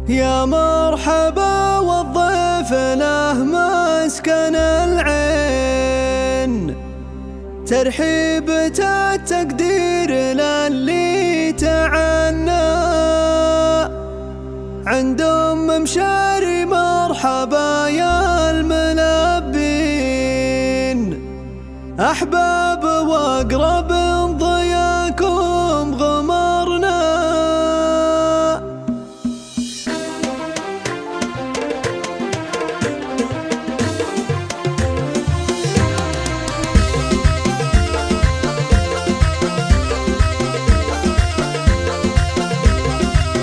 يا مرحبا والضيف له مسكن العين، ترحيبة التقدير للي تعنى عند مشاري. مرحبا يا الملبين، أحباب وأقرب ضياكم غمرنا.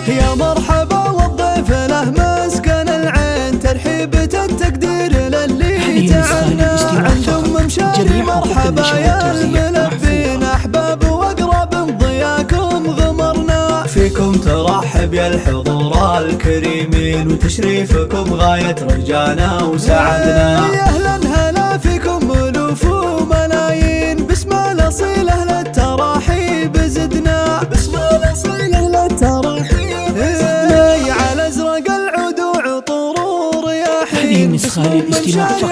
يا مرحبا والضيف له مسكن العين، ترحيبة التقدير للي تعنى عندهم مشاري. مرحبا يا الملبين، أحباب وأقرب ضياكم غمرنا. فيكم ترحب يا الحضور الكريمين، وتشريفكم غاية رجانا وسعدنا. يا أهلا هلا فيكم ألوف وملايين، باسم الأصيل أهل التراحيب زدنا. باسم الأصيل أهل التراحيب على أزرق العود وعطور ورياحين. هذه نسخة للاستماع فقط،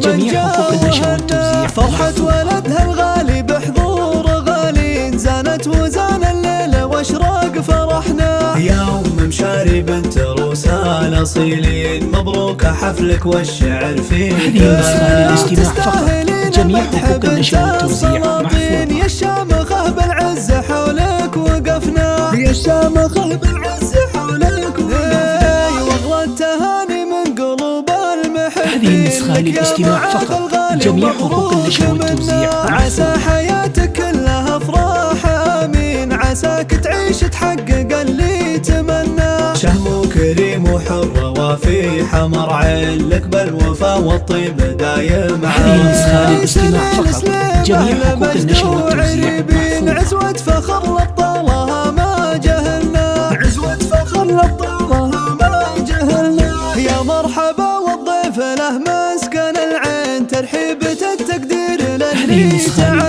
جميع حقوق النشر والتوزيع. فرحة ولدها الغالي بحضور غالين، زانت وزان الليلة واشراق فرحنا. يا مشاري بنت روسا الأصيلين، مبروك حفلك والشعر فيك. هذه نسخة للاستماع فقط، جميع حقوق النشر والتوزيع محفوظة. يا الشامخة بالعز حولك وقفنا، يا الشامخة بالعز حولك وقفنا. واغلى التهاني من قلوب المحبين. هذه نسخة للاستماع فقط، جميع حقوق النشر والتوزيع عسى حياتك كلها افراح امين، عساك تعيش تحقق اللي تمنى. شهم كريم وحر وفي حمر عين، لك بالوفا والطيب دايم. هذه نسخة للاستماع فقط، جميع حقوق النشر والتوزيع محفوظة. عزوة فخر لابطالها ما جهلنا، عزوة فخر لابطالها ما جهلنا. يا مرحبا والضيف له مسكن العين، ترحيبة التقدير للي تعنى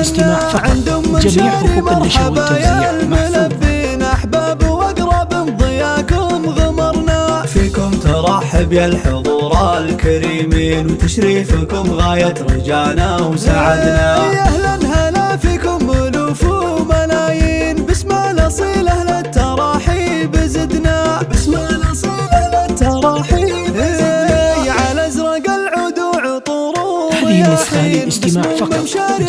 عندهم جميع مشاري. حقوق النشر مرحبا يا والتوزيع محفوظة. الملبين، أحباب وأقرب ضياكم غمرنا. فيكم ترحب يا الحضور الكريمين، وتشريفكم غاية رجانا وسعدنا. يا أهلا هلا فيكم ألوف وملايين، باسم الأصيل أهل التراحيب زدنا. باسم الأصيل أهل التراحيب على أزرق العود وعطور هذه نسخة للاستماع فقط،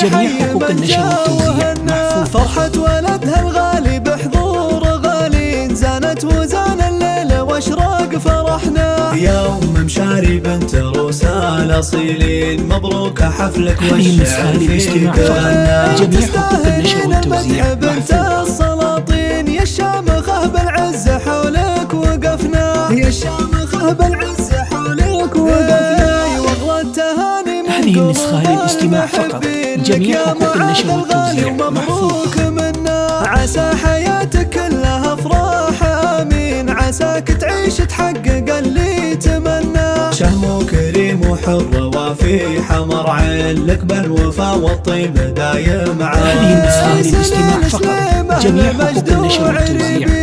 جميع حقوق النشر والتوزيع محفوظة. فرحة ولدها الغالي بحضور غالين، زانت وزان الليلة واشراق فرحنا. يا مشاري بنت روسا الأصيلين، مبروك حفلك هذه نسخة والشعر للاستماع فيك. فقط، جميع حقوق النشر والتوزيع بنت محفوظة. السلاطين، يا الشامخة بالعز حولك وقفنا. يا الشامخة بالعز حولك وقفنا. واغلى التهاني من هذه النسخة للاستماع فقط، جميع حقوق النشر والتوزيع محفوظة. منا عسى حياتك كلها افراح امين، عساك تعيش تحقق اللي تمنى. شهم كريم وحر وفي حمر عين، لك بالوفا والطيب دايم. هذه النسخة للاستماع فقط، جميع حقوق النشر والتوزيع